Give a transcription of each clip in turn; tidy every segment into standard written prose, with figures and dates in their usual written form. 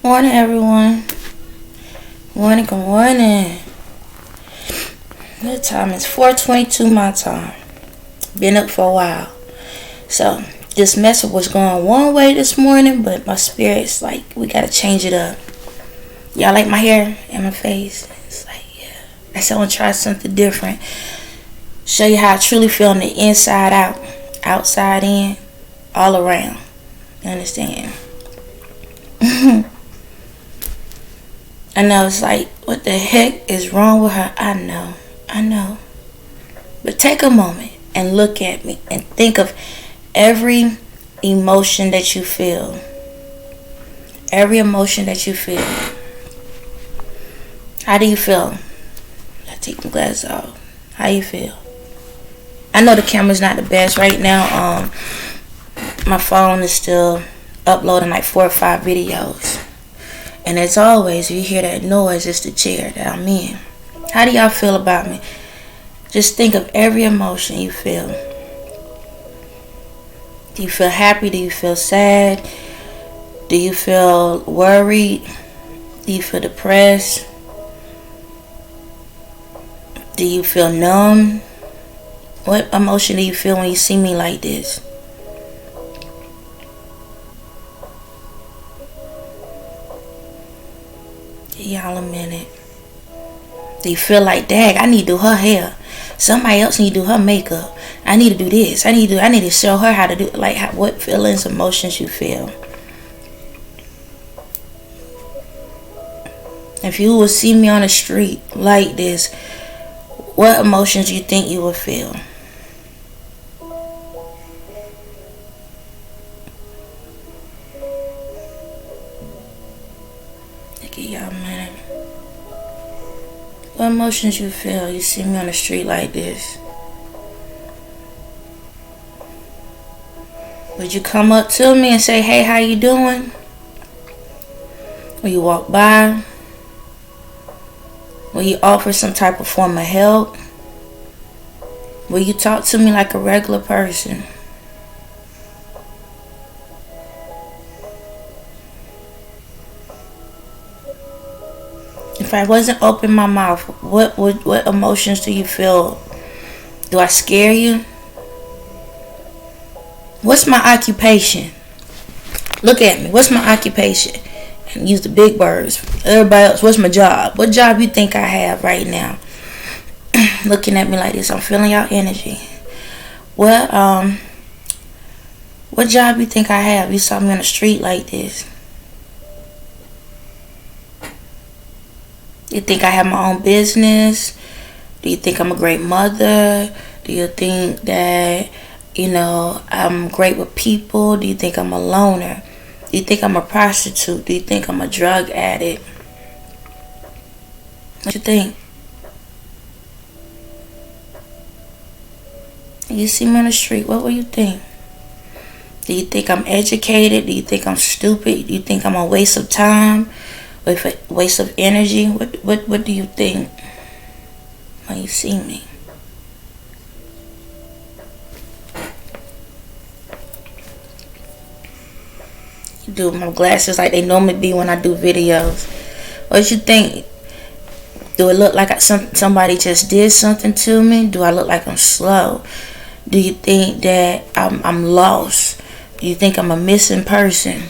Morning, everyone. Morning, good morning. The time is 4:22 my time. Been up for a while. So, this message was going one way this morning, but my spirit's like, we gotta change it up. Y'all like my hair and my face? It's like, yeah. I said I want to try something different. Show you how I truly feel on the inside out, outside in, all around. You understand? I know it's like, what the heck is wrong with her? I know. But take a moment and look at me and think of every emotion that you feel. Every emotion that you feel. How do you feel? I take my glasses off. How you feel? I know the camera's not the best right now. My phone is still uploading like 4 or 5 videos. And as always, if you hear that noise, it's the chair that I'm in. How do y'all feel about me? Just think of every emotion you feel. Do you feel happy? Do you feel sad? Do you feel worried? Do you feel depressed? Do you feel numb? What emotion do you feel when you see me like this? Y'all a minute. Do you feel like, dang, I need to do her hair? Somebody else need to do her makeup. I need to do this. I need to show her how to do it. Like, what feelings, emotions you feel? If you would see me on the street like this, what emotions you think you would feel? Y'all, man. What emotions you feel? You see me on the street like this. Would you come up to me and say, hey, how you doing? Will you walk by? Will you offer some type of form of help? Will you talk to me like a regular person? If I wasn't open my mouth, what emotions do you feel? Do I scare you? What's my occupation? Look at me. What's my occupation? And use the big words. Everybody else, what's my job? What job you think I have right now? Looking at me like this, I'm feeling y'all energy. What job you think I have? You saw me on the street like this. Do you think I have my own business? Do you think I'm a great mother? Do you think that, I'm great with people? Do you think I'm a loner? Do you think I'm a prostitute? Do you think I'm a drug addict? What you think? You see me on the street, what will you think? Do you think I'm educated? Do you think I'm stupid? Do you think I'm a waste of time? Waste of energy? What do you think when you see me? You do my glasses like they normally be when I do videos. What you think? Do it look like somebody just did something to me? Do I look like I'm slow? Do you think that I'm lost? Do you think I'm a missing person?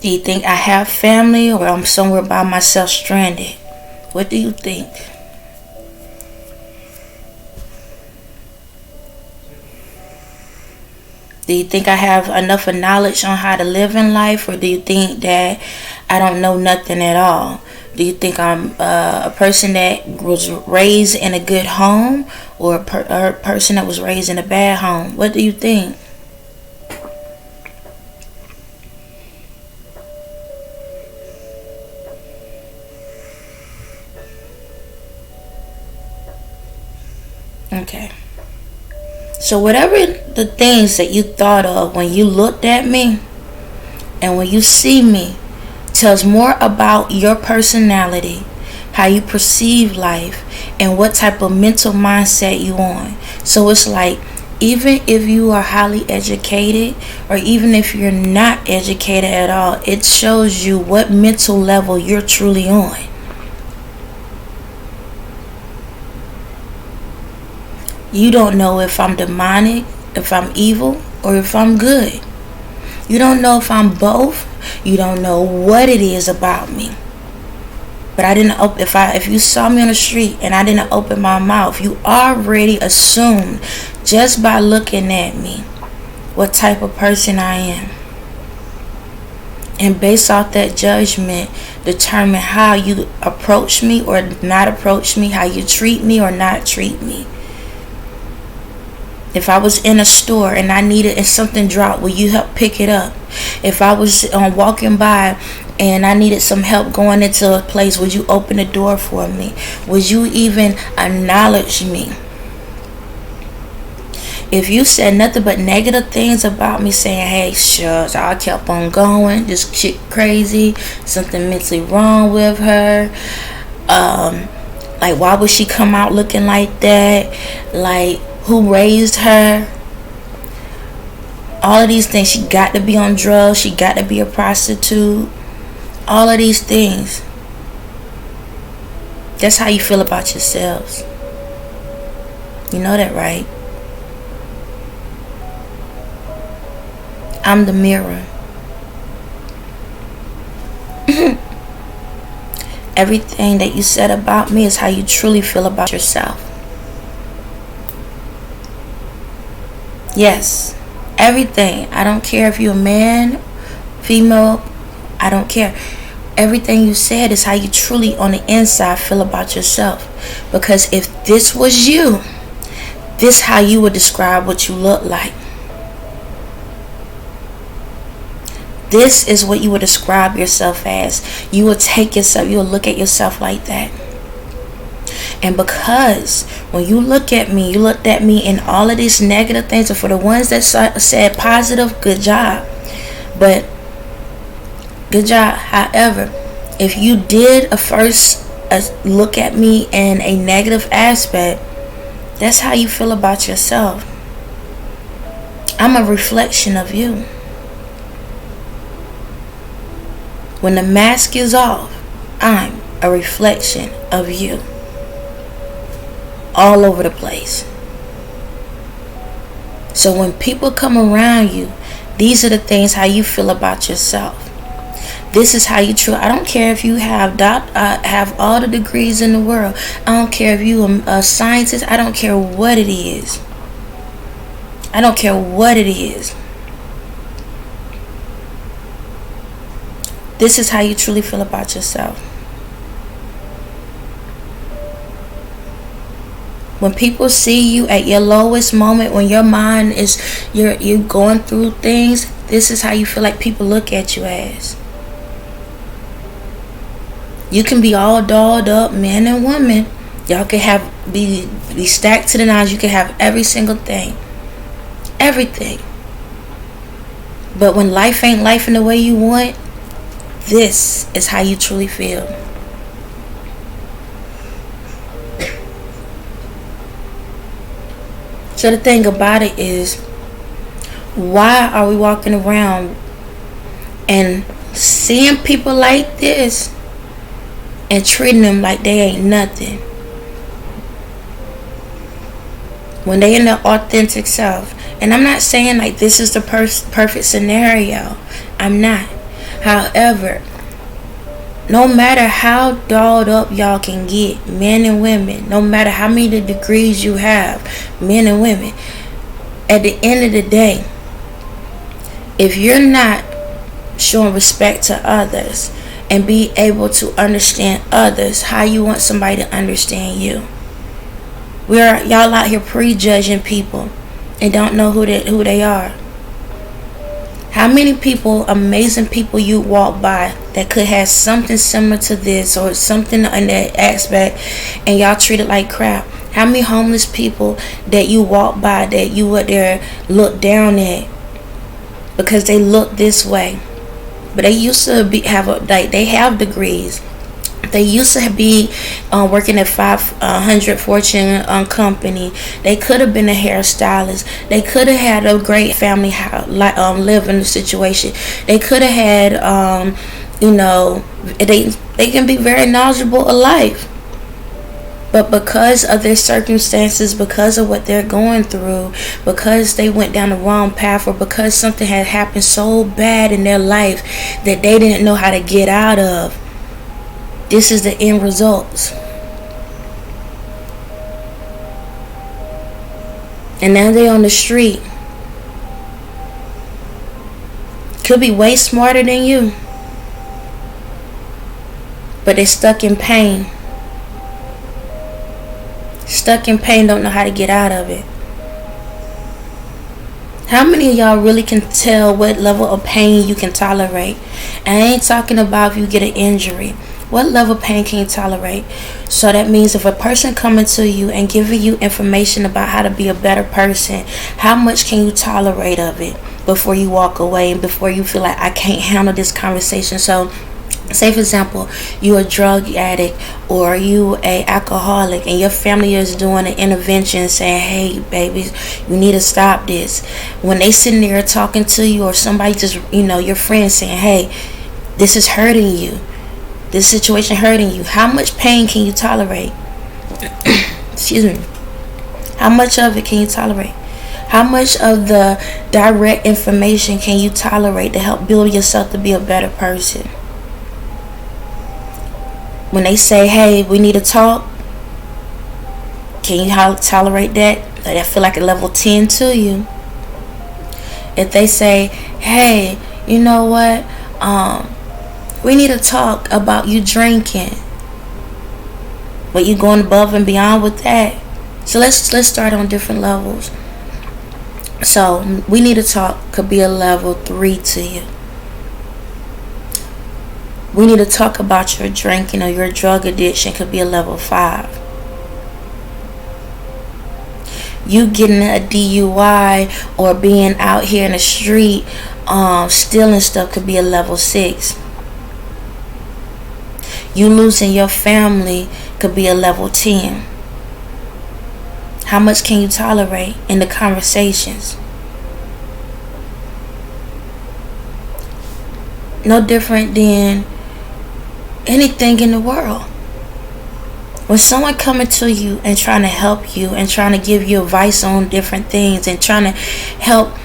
Do you think I have family or I'm somewhere by myself stranded? What do you think? Do you think I have enough of knowledge on how to live in life, or do you think that I don't know nothing at all? Do you think I'm a person that was raised in a good home, or a person that was raised in a bad home? What do you think? Okay. So whatever the things that you thought of when you looked at me and when you see me tells more about your personality, how you perceive life, and what type of mental mindset you on. So it's like, even if you are highly educated, or even if you're not educated at all, it shows you what mental level you're truly on. You don't know if I'm demonic, if I'm evil, or if I'm good. You don't know if I'm both. You don't know what it is about me. But I didn't open. If you saw me on the street and I didn't open my mouth, you already assumed just by looking at me what type of person I am. And based off that judgment, determine how you approach me or not approach me, how you treat me or not treat me. If I was in a store and I needed and something dropped, will you help pick it up? If I was walking by and I needed some help going into a place, would you open the door for me? Would you even acknowledge me? If you said nothing but negative things about me, saying, hey, shucks, I kept on going, this chick crazy, something mentally wrong with her, like, why would she come out looking like that? Like, who raised her? All of these things. She got to be on drugs. She got to be a prostitute. All of these things. That's how you feel about yourselves. You know that, right? I'm the mirror. Everything that you said about me is how you truly feel about yourself. Yes, everything. I don't care if you're a man, female, I don't care. Everything you said is how you truly on the inside feel about yourself. Because if this was you, this is how you would describe what you look like. This is what you would describe yourself as. You will take yourself, you will look at yourself like that. And because when you look at me, you looked at me in all of these negative things. And for the ones that said positive, good job. But good job. However, if you did first look at me in a negative aspect, that's how you feel about yourself. I'm a reflection of you. When the mask is off, I'm a reflection of you. All over the place. So when people come around you, these are the things how you feel about yourself. This is how you true. I don't care if you have all the degrees in the world. I don't care if you are a scientist. I don't care what it is. I don't care what it is. This is how you truly feel about yourself. When people see you at your lowest moment, when your mind is, you're going through things, this is how you feel like people look at you as. You can be all dolled up, man and woman. Y'all can be stacked to the nines. You can have every single thing. Everything. But when life ain't life in the way you want, this is how you truly feel. So the thing about it is, why are we walking around and seeing people like this and treating them like they ain't nothing when they in their authentic self? And I'm not saying like this is the perfect scenario. I'm not. However, no matter how dolled up y'all can get, men and women, no matter how many degrees you have, men and women, at the end of the day, if you're not showing respect to others and be able to understand others, how you want somebody to understand you? Y'all out here prejudging people and don't know who they are. How many people, amazing people you walk by that could have something similar to this or something in that aspect, and y'all treat it like crap? How many homeless people that you walk by that you would there look down at because they look this way, but they used to they have degrees, They used to be working at 500 Fortune company. They could have been a hairstylist. They could have had a great family living situation. They could have had, they can be very knowledgeable of life. But because of their circumstances, because of what they're going through, because they went down the wrong path, or because something had happened so bad in their life that they didn't know how to get out of, this is the end results. And now they're on the street. Could be way smarter than you, but they're stuck in pain. Stuck in pain, don't know how to get out of it. How many of y'all really can tell what level of pain you can tolerate? And I ain't talking about if you get an injury. What level of pain can you tolerate? So that means if a person coming to you and giving you information about how to be a better person, how much can you tolerate of it before you walk away and before you feel like I can't handle this conversation? So say for example, you a drug addict or you a alcoholic and your family is doing an intervention saying, hey baby, you need to stop this. When they sitting there talking to you, or somebody just, your friend saying, hey, this is hurting you, this situation hurting you, how much pain can you tolerate? Excuse me. How much of it can you tolerate? How much of the direct information can you tolerate to help build yourself to be a better person? When they say, hey, we need to talk, can you tolerate that? I feel like a level 10 to you. If they say, hey, you know what? We need to talk about you drinking. But you going above and beyond with that. So let's start on different levels. So we need to talk could be a level 3 to you. We need to talk about your drinking or your drug addiction could be a level 5. You getting a DUI or being out here in the street stealing stuff could be a level 6. You losing your family could be a level 10. How much can you tolerate in the conversations? No different than anything in the world. When someone coming to you and trying to help you and trying to give you advice on different things and trying to help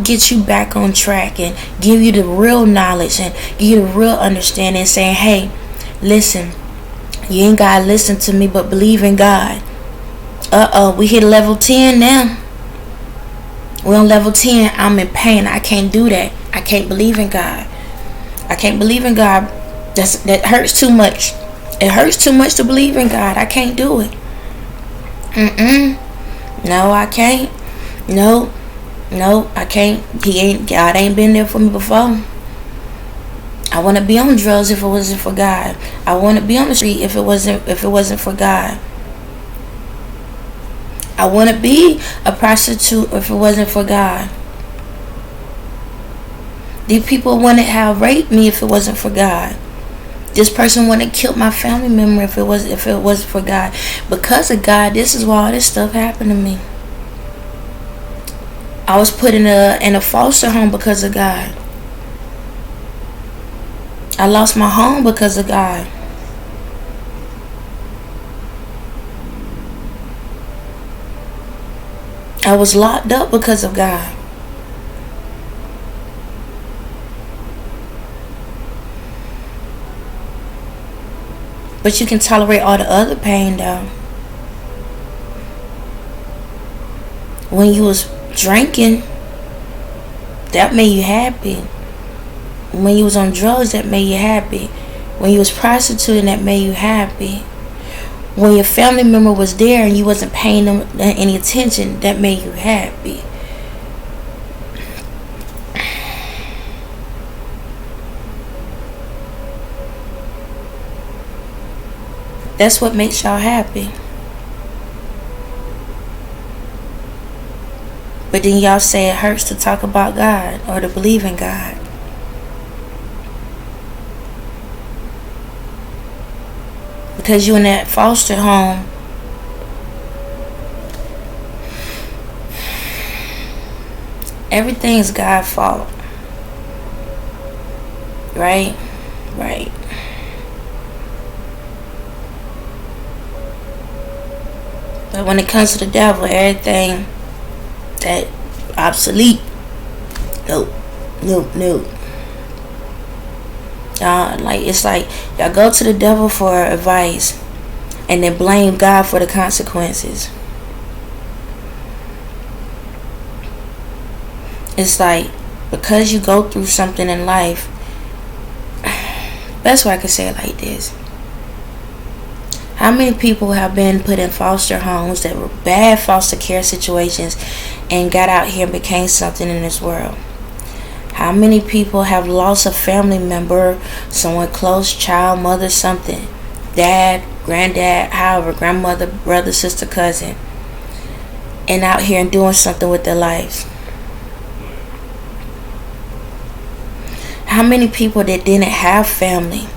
get you back on track and give you the real knowledge and give you the real understanding, saying, hey, listen, you ain't gotta listen to me, but believe in God. We hit level 10 now. We're on level 10. I'm in pain. I can't do that. I can't believe in God. I can't believe in God. That hurts too much. It hurts too much to believe in God. I can't do it. No, I can't. No, I can't. God ain't been there for me before. I want to be on drugs if it wasn't for God. I want to be on the street if it wasn't for God. I want to be a prostitute if it wasn't for God. These people wouldn't have raped me if it wasn't for God. This person wouldn't have killed my family member if it wasn't for God. Because of God, this is why all this stuff happened to me. I was put in a foster home because of God. I lost my home because of God. I was locked up because of God. But you can tolerate all the other pain though. When you was drinking, that made you happy. When you was on drugs, that made you happy. When you was prostituting, that made you happy. When your family member was there and you wasn't paying them any attention, that made you happy. That's what makes y'all happy. But then y'all say it hurts to talk about God or to believe in God. because you in that foster home, everything's God's fault. Right? Right. But when it comes to the devil, everything that obsolete. Nope. It's like y'all go to the devil for advice and then blame God for the consequences. It's like, because you go through something in life, best way I could say it like this. How many people have been put in foster homes that were bad foster care situations and got out here and became something in this world? How many people have lost a family member, someone close, child, mother, something, dad, granddad, however, grandmother, brother, sister, cousin, and out here and doing something with their lives? How many people that didn't have family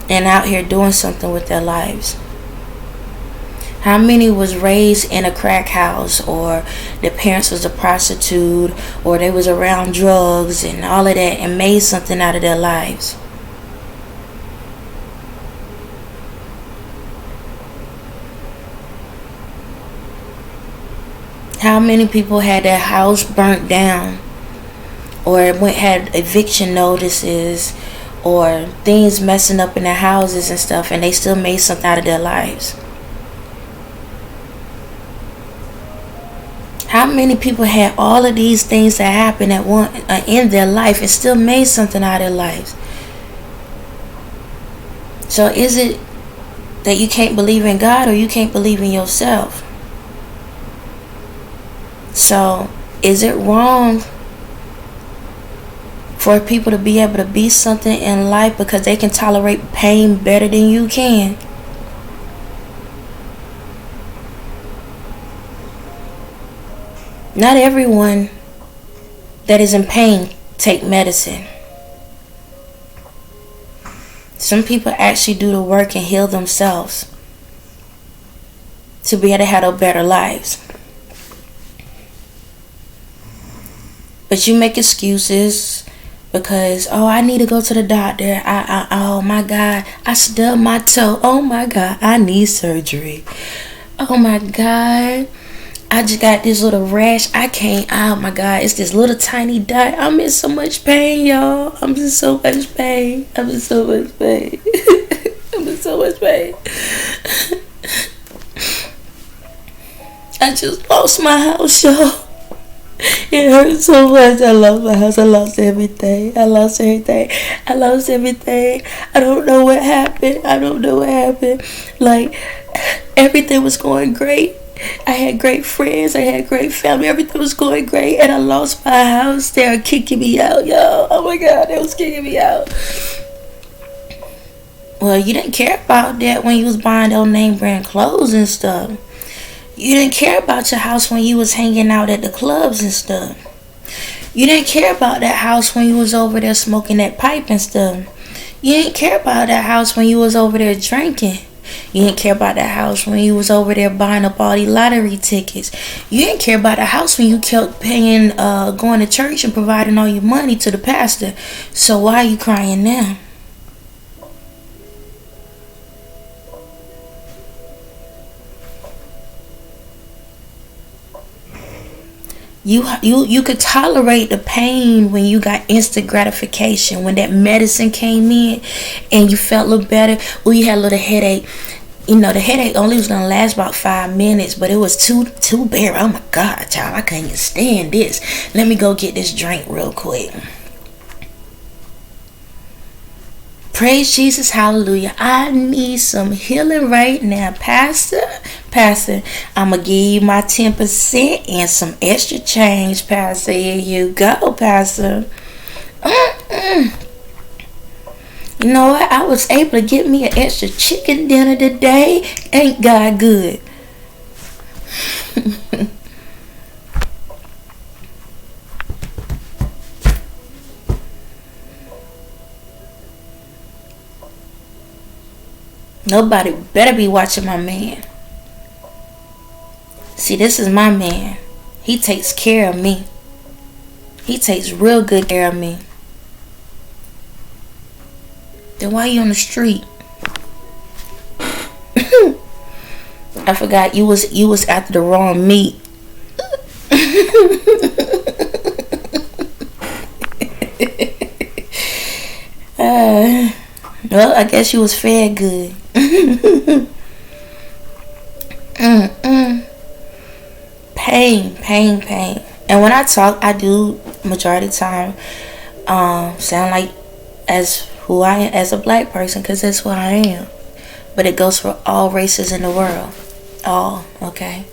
and out here doing something with their lives? How many was raised in a crack house, or their parents was a prostitute, or they was around drugs and all of that and made something out of their lives? How many people had their house burnt down, or had eviction notices, or things messing up in their houses and stuff, and they still made something out of their lives? How many people had all of these things that happened at one in their life and still made something out of their lives? So is it that you can't believe in God, or you can't believe in yourself? So is it wrong for people to be able to be something in life because they can tolerate pain better than you can? Not everyone that is in pain take medicine. Some people actually do the work and heal themselves to be able to have their better lives. But you make excuses because, oh, I need to go to the doctor. Oh my God, I stubbed my toe. Oh my God, I need surgery. Oh my God, I just got this little rash. I can't. Oh my God, it's this little tiny dot. I'm in so much pain, y'all. I'm in so much pain. I'm in so much pain. I'm in so much pain. I just lost my house, y'all. It hurts so much. I lost my house. I lost everything. I lost everything. I lost everything. I don't know what happened. I don't know what happened. Like, everything was going great. I had great friends. I had great family. Everything was going great. And I lost my house. They were kicking me out, y'all. Oh my God, they was kicking me out. Well, you didn't care about that when you was buying those name brand clothes and stuff. You didn't care about your house when you was hanging out at the clubs and stuff. You didn't care about that house when you was over there smoking that pipe and stuff. You didn't care about that house when you was over there drinking. You didn't care about that house when you was over there buying up all these lottery tickets. You didn't care about the house when you kept paying, going to church and providing all your money to the pastor. So why are you crying now? You could tolerate the pain when you got instant gratification, when that medicine came in and you felt a little better, or you had a little headache. You know, the headache only was gonna last about 5 minutes, but it was too bad. Oh my God, child, I can't even stand this. Let me go get this drink real quick. Praise Jesus, hallelujah. I need some healing right now, Pastor, I'm going to give you my 10% and some extra change, Pastor. Here you go, Pastor. You know what? I was able to get me an extra chicken dinner today. Ain't God good? Nobody better be watching my man. See, this is my man. He takes care of me. He takes real good care of me. Then why you on the street? I forgot you was after the wrong meat. Well, I guess you was fed good. Pain. And when I talk, I do majority of the time sound like as who I am as a black person, because that's who I am. But it goes for all races in the world. All, okay?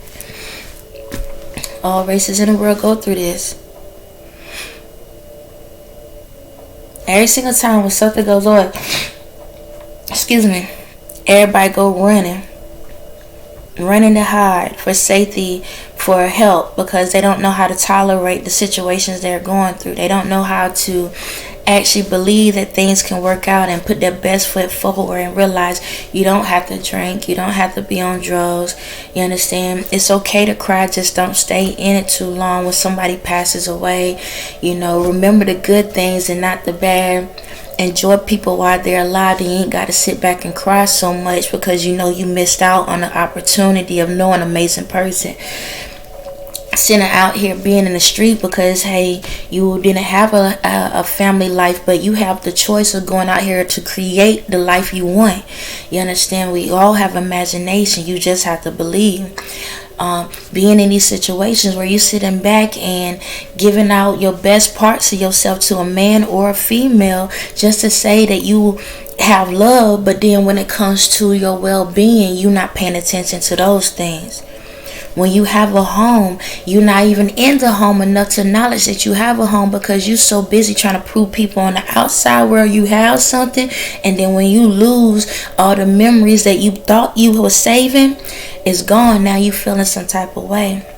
All races in the world go through this. Every single time when something goes on, excuse me, everybody go running to hide for safety, for help, because they don't know how to tolerate the situations they're going through. They don't know how to actually believe that things can work out and put their best foot forward and realize you don't have to drink, you don't have to be on drugs. You understand? It's okay to cry, just don't stay in it too long. When somebody passes away, remember the good things and not the bad. Enjoy people while they're alive. You ain't got to sit back and cry so much because you missed out on the opportunity of knowing an amazing person. Sitting out here being in the street because, hey, you didn't have a family life, but you have the choice of going out here to create the life you want. You understand? We all have imagination. You just have to believe. Being in these situations where you're sitting back and giving out your best parts of yourself to a man or a female just to say that you have love, but then when it comes to your well-being, you're not paying attention to those things. When you have a home, you're not even in the home enough to acknowledge that you have a home because you're so busy trying to prove people on the outside where you have something. And then when you lose all the memories that you thought you were saving, it's gone. Now you feeling some type of way.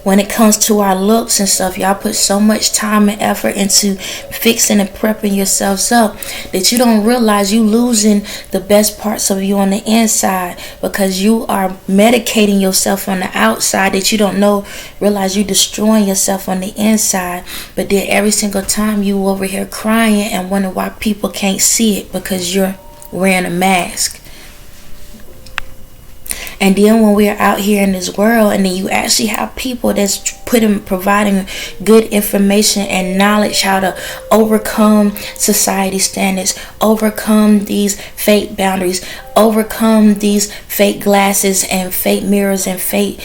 When it comes to our looks and stuff, y'all put so much time and effort into fixing and prepping yourselves up that you don't realize you losing the best parts of you on the inside because you are medicating yourself on the outside that you don't realize you destroying yourself on the inside. But then every single time you over here crying and wonder why people can't see it because you're wearing a mask. And then when we're out here in this world, and then you actually have people that's providing good information and knowledge how to overcome society standards, overcome these fake boundaries, overcome these fake glasses and fake mirrors and fake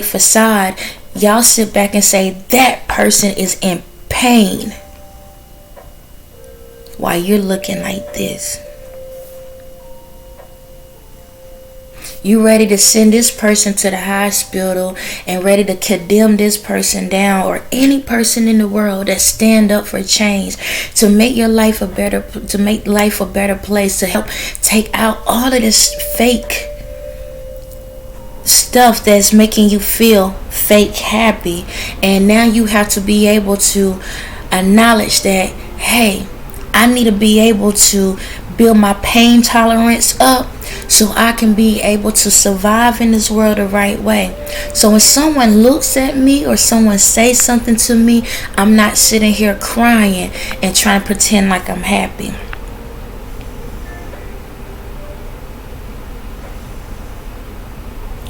facade. Y'all sit back and say that person is in pain while you're looking like this. You ready to send this person to the hospital and ready to condemn this person down, or any person in the world that stand up for change, to make your life a better place, to help take out all of this fake stuff that's making you feel fake happy. And now you have to be able to acknowledge that, hey, I need to be able to build my pain tolerance up so I can be able to survive in this world the right way. So when someone looks at me or someone says something to me, I'm not sitting here crying and trying to pretend like I'm happy.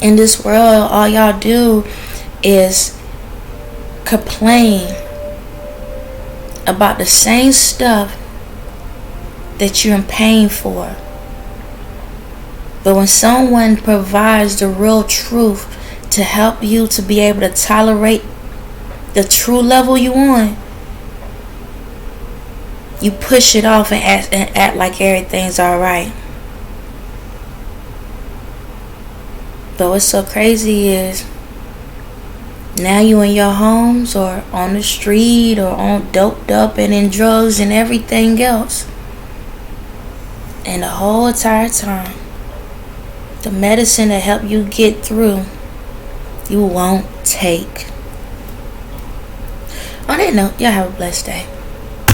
In this world, all y'all do is complain about the same stuff that you're in pain for. But when someone provides the real truth to help you to be able to tolerate the true level you on, you push it off and act like everything's alright. But what's so crazy is now you in your homes or on the street or on doped up and in drugs and everything else. And the whole entire time, the medicine to help you get through, you won't take. On that note, y'all have a blessed day.